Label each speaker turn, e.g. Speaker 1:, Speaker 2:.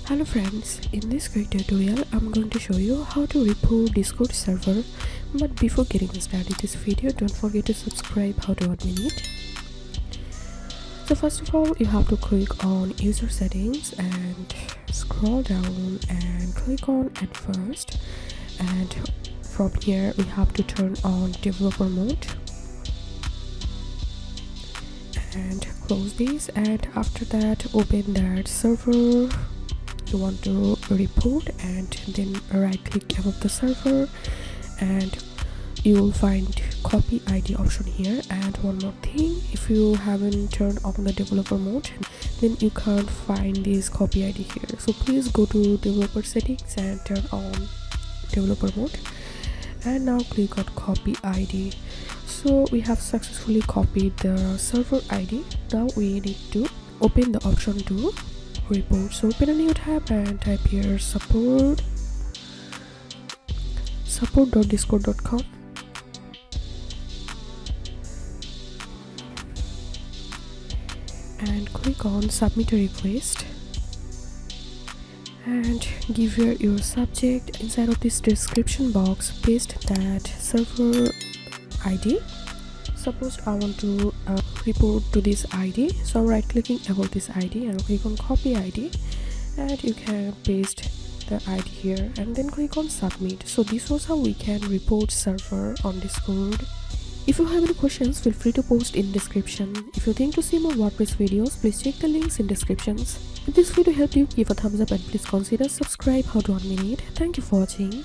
Speaker 1: Hello friends, in this quick tutorial I'm going to show you how to report Discord server. But before getting started this video, don't forget to subscribe how to admin it. So first of all, you have to click on user settings and scroll down and click on advanced, and from here we have to turn on developer mode and close this, and after that open that server you want to report and then right click above the server and you will find copy ID option here. And one more thing, if you haven't turned on the developer mode then you can't find this copy ID here, so please go to developer settings and turn on developer mode and now click on copy ID. So we have successfully copied the server ID. Now we need to open the option to report. So open a new tab and type here support.discord.com and click on submit a request and give here your subject. Inside of this description box paste that server ID. Suppose I want to report to this ID, so I'm right clicking above this ID and click on copy ID and you can paste the ID here and then click on submit. So this was how we can report server on Discord. If you have any questions, feel free to post in description. If you think to see more WordPress videos, please check the links in descriptions. If this video helped you, give a thumbs up and please consider subscribe how to admin it. Thank you for watching.